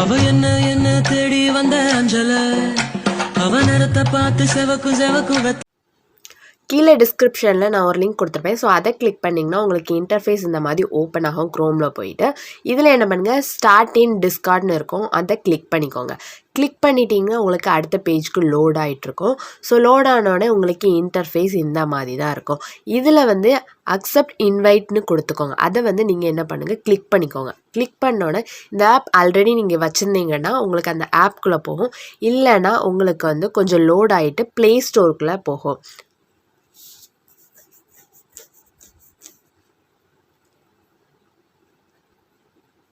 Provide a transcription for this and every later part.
அவ என்ன தேடி வந்த அஞ்சல அவ நேரத்தை பார்த்து செவக்கு கீழே டிஸ்கிரிப்ஷனில் நான் ஒரு லிங்க் கொடுத்துருப்பேன். ஸோ அதை கிளிக் பண்ணிங்கன்னா உங்களுக்கு இன்டர்ஃபேஸ் இந்த மாதிரி ஓப்பன் ஆகும் க்ரோமில் போயிட்டு. இதில் என்ன பண்ணுங்கள், ஸ்டார்ட் இன் டிஸ்கார்ட்னு இருக்கும், அதை கிளிக் பண்ணிக்கோங்க. கிளிக் பண்ணிட்டீங்கன்னா உங்களுக்கு அடுத்த பேஜ்க்கு லோட் ஆகிட்ருக்கும். ஸோ லோட் ஆனோடனே உங்களுக்கு இன்டர்ஃபேஸ் இந்த மாதிரி தான் இருக்கும். இதில் வந்து அக்செப்ட் இன்வைட்னு கொடுத்துக்கோங்க. அதை வந்து நீங்கள் என்ன பண்ணுங்கள், கிளிக் பண்ணிக்கோங்க. கிளிக் பண்ணோன்னே இந்த ஆப் ஆல்ரெடி நீங்கள் வச்சுருந்தீங்கன்னா உங்களுக்கு அந்த ஆப்குள்ளே போகும். இல்லைன்னா உங்களுக்கு வந்து கொஞ்சம் லோட் ஆகிட்டு ப்ளே ஸ்டோருக்குள்ளே போகும்.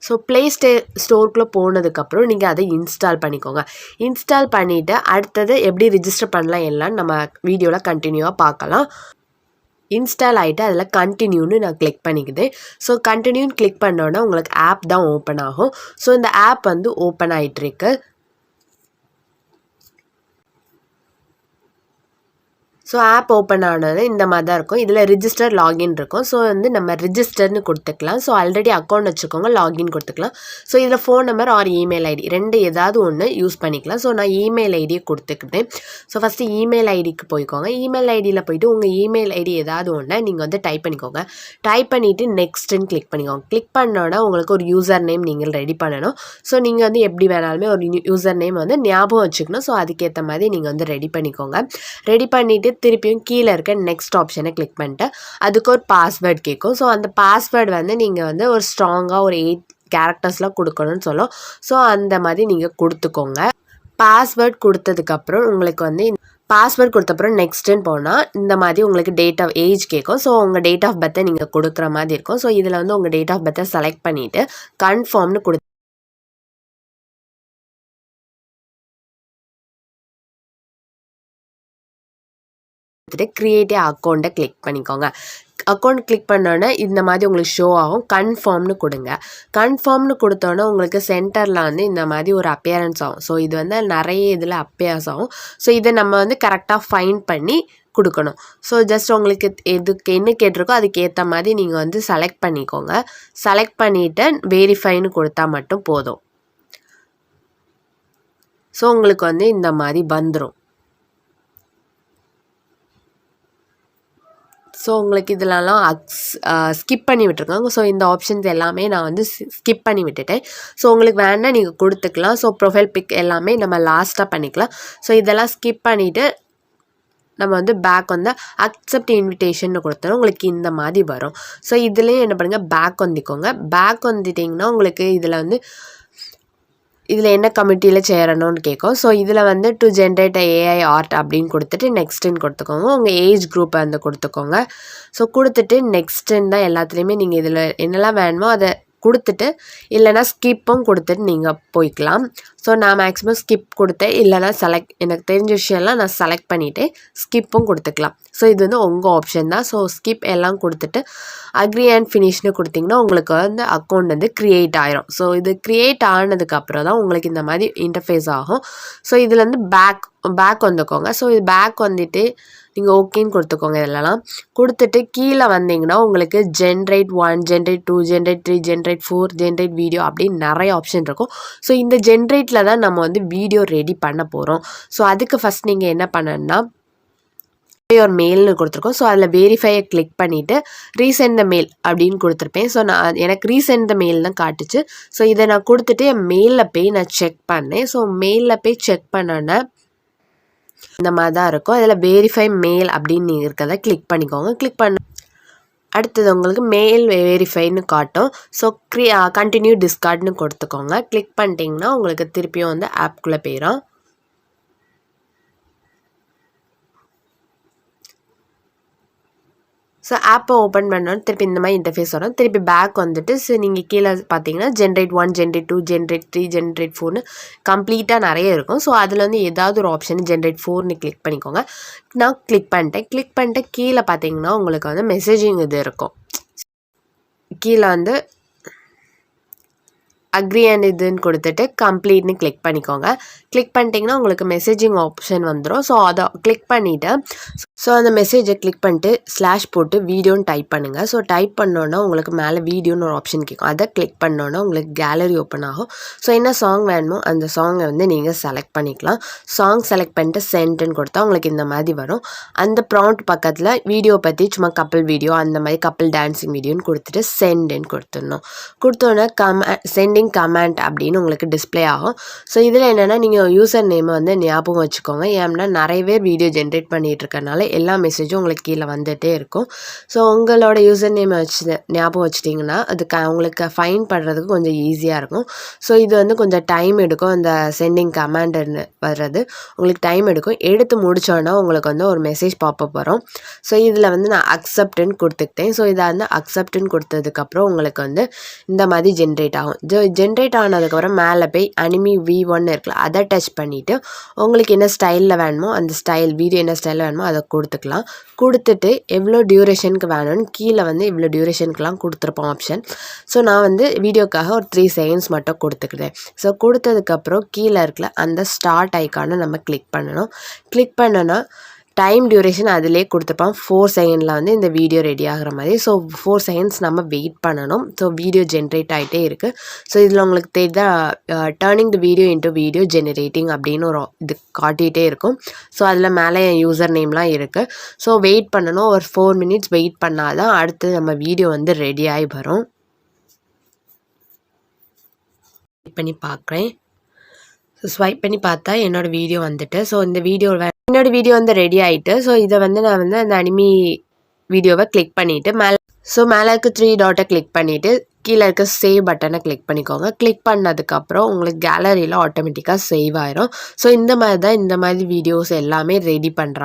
ஸோ ப்ளே ஸ்டோருக்குள்ளே போனதுக்கப்புறம் நீங்கள் அதை இன்ஸ்டால் பண்ணிக்கோங்க. இன்ஸ்டால் பண்ணிவிட்டு அடுத்தது எப்படி ரிஜிஸ்டர் பண்ணலாம் எல்லாம் நம்ம வீடியோவில் கண்டினியூவாக பார்க்கலாம். இன்ஸ்டால் ஆகிட்டு அதில் கண்டினியூன்னு நான் கிளிக் பண்ணிக்குது. ஸோ கண்டினியூன்னு கிளிக் பண்ணோன்னா உங்களுக்கு ஆப் தான் ஓப்பன் ஆகும். ஸோ இந்த ஆப் வந்து ஓப்பன் ஆகிட்டுருக்கு. ஸோ ஆப் ஓப்பன் ஆனது இந்த மாதிரி தான் இருக்கும். இதில் ரிஜிஸ்டர் லாகின் இருக்கும். ஸோ வந்து நம்ம ரிஜிஸ்டர்னு கொடுத்துக்கலாம். ஸோ ஆல்ரெடி அக்கௌண்ட் வச்சுக்கோங்க, லாகின் கொடுத்துக்கலாம். ஸோ இதில் phone number or email ID ரெண்டு ஏதாவது ஒன்று யூஸ் பண்ணிக்கலாம். ஸோ நான் இமெயில் ஐடியை கொடுத்துக்கிட்டேன். ஸோ ஃபஸ்ட்டு இமெயில் ஐடிக்கு போய்க்கோங்க. இமெயில் ஐடியில் போய்ட்டு உங்கள் இமெயில் ஐடி ஏதாவது ஒன்று நீங்கள் வந்து டைப் பண்ணிக்கோங்க. டைப் பண்ணிவிட்டு நெக்ஸ்ட்டுன்னு கிளிக் பண்ணிக்கோங்க. கிளிக் பண்ணோன்னா உங்களுக்கு ஒரு யூசர் நேம் நீங்கள் ரெடி பண்ணணும். ஸோ நீங்கள் வந்து எப்படி வேணாலுமே ஒரு யூசர் நேம் வந்து ஞாபகம் வச்சுக்கணும். ஸோ அதுக்கேற்ற மாதிரி நீங்கள் வந்து ரெடி பண்ணிக்கோங்க. ரெடி பண்ணிவிட்டு திருப்பியும் கீழே இருக்க நெக்ஸ்ட் ஆப்ஷனை கிளிக் பண்ணிட்டு அதுக்கு ஒரு பாஸ்வேர்ட் கேட்கும். ஸோ அந்த பாஸ்வேர்டு வந்து நீங்கள் வந்து ஒரு ஸ்ட்ராங்காக ஒரு 8 கேரக்டர்ஸ்லாம் கொடுக்கணும்னு சொல்லும். ஸோ அந்த மாதிரி நீங்கள் கொடுத்துக்கோங்க. பாஸ்வேர்ட் கொடுத்ததுக்கப்புறம் உங்களுக்கு வந்து பாஸ்வேர்ட் கொடுத்தப்புறம் நெக்ஸ்ட்டுன்னு போனால் இந்த மாதிரி உங்களுக்கு டேட் ஆஃப் ஏஜ் கேட்கும். ஸோ உங்கள் டேட் ஆஃப் பர்த்தை நீங்கள் கொடுக்குற மாதிரி இருக்கும். ஸோ இதில் வந்து உங்கள் டேட் ஆஃப் பர்த்தை செலக்ட் பண்ணிவிட்டு கன்ஃபார்ம்னு கிரியேட் அக்கௌண்ட்டை கிளிக் பண்ணிக்கோங்க. அக்கௌண்ட் கிளிக் பண்ணோன்னே இந்த மாதிரி உங்களுக்கு ஷோ ஆகும். கன்ஃபார்ம்னு கொடுங்க. கன்ஃபார்ம்னு கொடுத்தோன்னே உங்களுக்கு சென்டரில் வந்து இந்த மாதிரி ஒரு அப்பியரன்ஸ் ஆகும். ஸோ இது வந்து நிறைய இதில் அப்பியர்ஸ் ஆகும். ஸோ இதை நம்ம வந்து கரெக்டாக ஃபைண்ட் பண்ணி கொடுக்கணும். ஸோ ஜஸ்ட் உங்களுக்கு எதுக்கு என்ன கேட்டிருக்கோ அதுக்கேற்ற மாதிரி நீங்கள் வந்து செலக்ட் பண்ணிக்கோங்க. செலக்ட் பண்ணிவிட்டு வெரிஃபைன்னு கொடுத்தா மட்டும் போதும். ஸோ உங்களுக்கு வந்து இந்த மாதிரி வந்துடும். ஸோ உங்களுக்கு இதிலலாம் ஸ்கிப் பண்ணி விட்டுருக்காங்க. ஸோ இந்த ஆப்ஷன்ஸ் எல்லாமே நான் வந்து ஸ்கிப் பண்ணி விட்டுட்டேன். ஸோ உங்களுக்கு வேணால் நீங்கள் கொடுத்துக்கலாம். ஸோ ப்ரொஃபைல் பிக் எல்லாமே நம்ம லாஸ்ட்டாக பண்ணிக்கலாம். ஸோ இதெல்லாம் ஸ்கிப் பண்ணிவிட்டு நம்ம வந்து பேக் வந்து அக்செப்ட் இன்விடேஷன் கொடுத்தோம். உங்களுக்கு இந்த மாதிரி வரும். ஸோ இதுலேயும் என்ன பண்ணுங்கள், பேக் வந்துக்கோங்க. பேக் வந்துட்டிங்கன்னா உங்களுக்கு இதில் என்ன கமிட்டியில் சேரணும்னு கேட்கும். ஸோ இதில் வந்து டு ஜென்ரேட் ஏஐ ஆர்ட் அப்படின்னு கொடுத்துட்டு நெக்ஸ்ட்டுன்னு கொடுத்துக்கோங்க. உங்கள் ஏஜ் குரூப்பை வந்து கொடுத்துக்கோங்க. ஸோ கொடுத்துட்டு நெக்ஸ்ட்டுன்னு தான் எல்லாத்துலேயுமே நீங்கள் இதில் என்னெல்லாம் வேணுமோ அதை கொடுத்துட்டு இல்லைனா ஸ்கிப்பும் கொடுத்துட்டு நீங்கள் போய்க்கலாம். ஸோ நான் மேக்ஸிமம் ஸ்கிப் கொடுத்தேன். இல்லைனா எனக்கு தெரிஞ்ச விஷயம்லாம் நான் செலக்ட் பண்ணிவிட்டு ஸ்கிப்பும் கொடுத்துக்கலாம். ஸோ இது வந்து உங்கள் ஆப்ஷன் தான். ஸோ ஸ்கிப் எல்லாம் கொடுத்துட்டு அக்ரி அண்ட் ஃபினிஷ்னு கொடுத்திங்கன்னா உங்களுக்கு வந்து அக்கௌண்ட் வந்து க்ரியேட் ஆகிரும். ஸோ இது க்ரியேட் ஆனதுக்கப்புறம் தான் உங்களுக்கு இந்த மாதிரி இன்டர்ஃபேஸ் ஆகும். ஸோ இதில் வந்து பேக் வந்துக்கோங்க. ஸோ இது பேக் வந்துட்டு நீங்கள் ஓகேன்னு கொடுத்துக்கோங்க. இதெல்லாம் கொடுத்துட்டு கீழே வந்தீங்கன்னா உங்களுக்கு generate 1, generate 2, generate 3, generate 4, generate video அப்படின்னு நிறைய ஆப்ஷன் இருக்கும். ஸோ இந்த ஜென்ரேட்டில் தான் நம்ம வந்து வீடியோ ரெடி பண்ண போகிறோம். ஸோ அதுக்கு ஃபஸ்ட் நீங்கள் என்ன பண்ணணும்னா ஒரு மெயில்னு கொடுத்துருக்கோம். ஸோ அதில் வெரிஃபையை கிளிக் பண்ணிவிட்டு ரீசெண்ட் த மெயில் அப்படின்னு கொடுத்துருப்பேன். ஸோ எனக்கு ரீசெண்ட் த மெயில் தான் காட்டுச்சு. ஸோ இதை நான் கொடுத்துட்டு என் மெயிலில் போய் நான் செக் பண்ணேன். ஸோ மெயிலில் போய் செக் பண்ணோன்னே இந்த மாதிரி தான் இருக்கும். அதில் வெரிஃபை மெயில் அப்படின்னு இருக்கிறத கிளிக் பண்ணிக்கோங்க. கிளிக் பண்ண அடுத்தது உங்களுக்கு மெயில் வெரிஃபைன்னு காட்டும். ஸோ கண்டினியூ டிஸ்கார்ட்னு கொடுத்துக்கோங்க. கிளிக் பண்ணிட்டீங்கன்னா உங்களுக்கு திருப்பியும் வந்து ஆப்குள்ளே போயிடும். ஸோ ஆப்பை ஓப்பன் பண்ணோன்னு திருப்பி இந்த மாதிரி இன்டர்ஃபேஸ் வரும். திருப்பி பேக் வந்துட்டு நீங்கள் கீழே பார்த்தீங்கன்னா ஜென்ரேட் 1, ஜென்ரேட் 2, ஜென்ரேட் 3, ஜென்ரேட் 4னு கம்ப்ளீட்டாக நிறைய இருக்கும். ஸோ அதில் வந்து ஏதாவது ஒரு ஆப்ஷன் ஜென்ரேட் 4னு கிளிக் பண்ணிக்கோங்க. நான் கிளிக் பண்ணிட்டு கீழே பார்த்தீங்கன்னா உங்களுக்கு வந்து மெசேஜிங் இது இருக்கும். கீழே வந்து அக்ரி அண்ட் இதுன்னு கொடுத்துட்டு கம்ப்ளீட்னு கிளிக் பண்ணிக்கோங்க. கிளிக் பண்ணிட்டீங்கன்னா உங்களுக்கு மெசேஜிங் ஆப்ஷன் வந்துடும். ஸோ அதை கிளிக் பண்ணிவிட்டு ஸோ அந்த மெசேஜை கிளிக் பண்ணிட்டு ஸ்லாஷ் போட்டு வீடியோன்னு டைப் பண்ணுங்கள். ஸோ டைப் பண்ணோன்னா உங்களுக்கு மேலே வீடியோன்னு ஒரு ஆப்ஷன் கேட்கும். அதை கிளிக் பண்ணோன்னா உங்களுக்கு கேலரி ஓப்பன் ஆகும். ஸோ என்ன சாங் வேணுமோ அந்த சாங்கை வந்து நீங்கள் செலக்ட் பண்ணிக்கலாம். சாங் செலக்ட் பண்ணிட்டு சென்ட்னு கொடுத்தா உங்களுக்கு இந்த மாதிரி வரும். அந்த ப்ராம்ப்ட் பக்கத்தில் வீடியோ பற்றி சும்மா கப்பிள் வீடியோ அந்த மாதிரி கப்பிள் டான்ஸிங் வீடியோன்னு கொடுத்துட்டு சென்டுன்னு கொடுத்துடணும். கொடுத்தோன்னே சென்டிங் கமெண்ட் அப்படின்னு உங்களுக்கு டிஸ்பிளே ஆகும். ஸோ இதில் என்னென்னா நீங்கள் யூசர் நேமை வந்து ஞாபகம் வச்சுக்கோங்க. ஏன்னா நிறைய பேர் வீடியோ ஜென்ரேட் பண்ணிகிட்டு இருக்கறனால எல்லா மெசேஜும் உங்களுக்கு கீழே வந்துகிட்டே இருக்கும். ஸோ உங்களோட யூசர் நேமை ஞாபகம் வச்சிட்டிங்கன்னா அதுக்கு உங்களுக்கு ஃபைன் பண்ணுறதுக்கு கொஞ்சம் ஈஸியாக இருக்கும். ஸோ இது வந்து கொஞ்சம் டைம் எடுக்கும். அந்த சென்டிங் கமெண்ட்னு வர்றது உங்களுக்கு டைம் எடுக்கும். எடுத்து முடித்தோன்னா உங்களுக்கு வந்து ஒரு மெசேஜ் பாப்பப் வரும். ஸோ இதில் வந்து நான் அக்செப்ட்னு கொடுத்துக்கிட்டேன். ஸோ இதை வந்து அக்செப்ட்னு கொடுத்ததுக்கப்புறம் உங்களுக்கு வந்து இந்த மாதிரி ஜென்ரேட் ஆகும். ஜென்ரேட் ஆனதுக்கப்புறம் மேலே போய் அனிமி V1 இருக்குல்ல அதை டச் பண்ணிவிட்டு உங்களுக்கு என்ன ஸ்டைலில் வேணுமோ அந்த ஸ்டைல் வீடியோ என்ன ஸ்டைலில் வேணுமோ அதை கொடுத்துக்கலாம். கொடுத்துட்டு எவ்வளோ டியூரேஷனுக்கு வேணும்னு கீழே வந்து இவ்வளோ டியூரேஷனுக்குலாம் கொடுத்துருப்போம் ஆப்ஷன். ஸோ நான் வந்து வீடியோக்காக ஒரு 3 செகண்ட்ஸ் மட்டும் கொடுத்துக்கிறேன். ஸோ கொடுத்ததுக்கப்புறம் கீழே இருக்கல அந்த ஸ்டார்ட் ஐக்கானை நம்ம கிளிக் பண்ணணும். கிளிக் பண்ணோன்னா டைம் டியூரேஷன் அதிலே கொடுத்துருப்பான். 4 செகண்டில் வந்து இந்த வீடியோ ரெடி ஆகிற மாதிரி. ஸோ 4 செகண்ட்ஸ் நம்ம வெயிட் பண்ணணும். ஸோ வீடியோ ஜென்ரேட் ஆகிட்டே இருக்குது. ஸோ இதில் உங்களுக்கு தெரியுதா turning the video into video generating அப்படின்னு ஒரு இது காட்டிகிட்டே இருக்கும். ஸோ அதில் மேலே என் யூசர் நேம்லாம் இருக்குது. ஸோ வெயிட் பண்ணணும். ஒரு 4 மினிட்ஸ் வெயிட் பண்ணால் தான் அடுத்து நம்ம வீடியோ வந்து ரெடி ஆகி வரும். வெயிட் பண்ணி பார்க்குறேன். ஸோ ஸ்வைப் பண்ணி பார்த்தா என்னோடய வீடியோ வந்துட்டு ஸோ இந்த என்னோடய வீடியோ வந்து ரெடி ஆகிட்டு ஸோ இதை வந்து நான் வந்து அந்த அனிமி வீடியோவை கிளிக் பண்ணிவிட்டு மேலே இருக்க 3 டாட்டை கிளிக் பண்ணிவிட்டு கீழே இருக்க சேவ் பட்டனை கிளிக் பண்ணிக்கோங்க. கிளிக் பண்ணதுக்கப்புறம் உங்களுக்கு கேலரியில் ஆட்டோமேட்டிக்காக சேவ் ஆயிரும். ஸோ இந்த மாதிரி தான் இந்த மாதிரி வீடியோஸ் எல்லாமே ரெடி பண்ணுறாங்க.